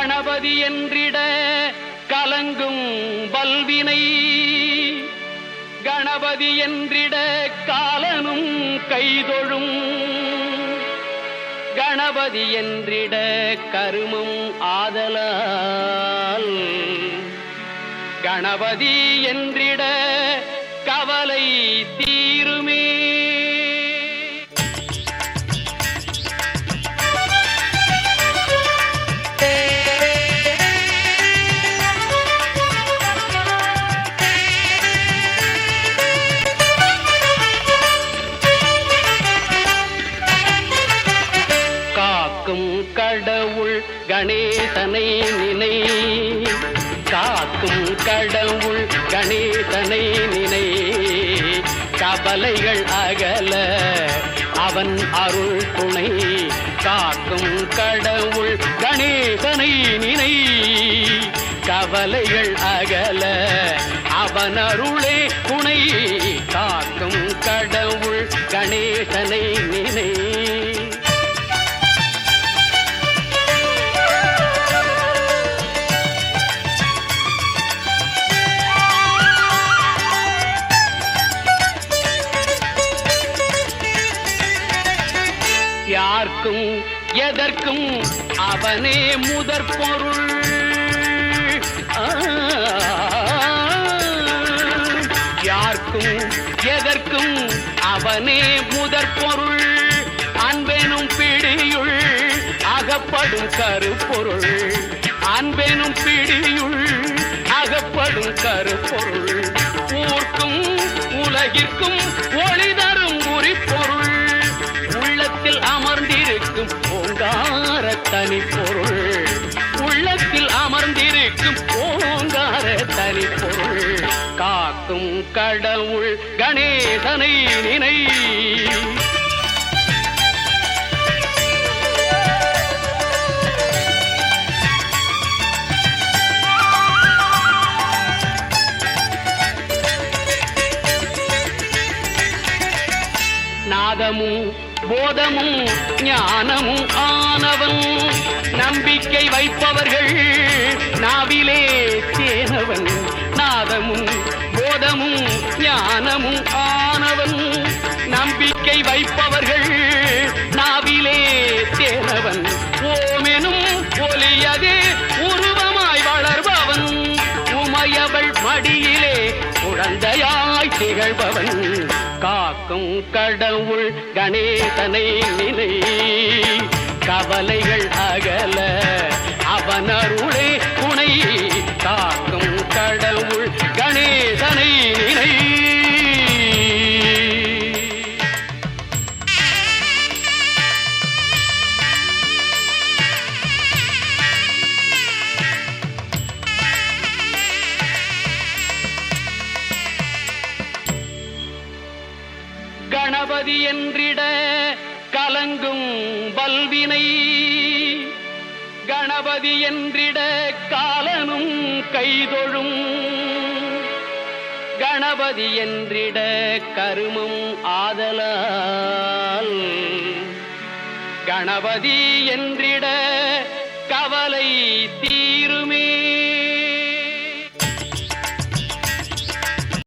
கணபதி என்றிட கலங்கும் வல்வினை, கணபதி என்றிட காலனும் கைதொழும், கணபதி என்றிட கருமம் ஆதலால், கணபதி என்றிட கவலை தீருமே. கடவுள் கணேசனை நினை, காக்கும் கடவுள் கணேசனை நினை, கவலைகள் அகல அவன் அருள் துணை, காக்கும் கடவுள் கணேசனை நினை, கவலைகள் அகல அவன் அருளே துணை, காக்கும் கடவுள் கணேசனை நினை. யார்க்கும் எதற்கும் அவனே முதற் பொருள், யார்க்கும் எதற்கும் அவனே முதற் பொருள், அன்பெனும் பிடியுள் அகப்படும் கருப்பொருள், அன்பெனும் பிடியுள் அகப்படும் கருப்பொருள், ஊர்க்கும் உலகிற்கும் ஒளி தரும் உரிப்பொருள், உள்ளத்தில் அமர்ந்திருக்கும் ஓங்கார தனிப்பொருள், உள்ளத்தில் அமர்ந்திருக்கும் ஓங்கார தனிப்பொருள், காக்கும் கடவுள் கணேசனை நினை. நாதமும் போதமும் ஞானமும் ஆனவன், நம்பிக்கை வைப்பவர்கள் நாவிலே தேனவன், நாதமும் போதமும் ஞானமும் ஆனவன், நம்பிக்கை வைப்பவர்கள் நாவிலே தேனவன், ஓமெனும் ஒலியதே உருவமாய் வளர்பவன், உமையவள் மடியிலே குழந்தையாய் திகழ்பவன், காக்கும் கடவுள் கணேசனை நினை, கவலைகள் அகல அவன் அருளே துணை, காக்கும் கடவுள் கணேசனை நினை. கணபதி என்றிட கலங்கும் வல்வினை, கணபதி என்றிட காலனும் கைதொழும், கணபதி என்றிட கருமம் ஆதலால், கணபதி என்றிட கவலை தீருமே.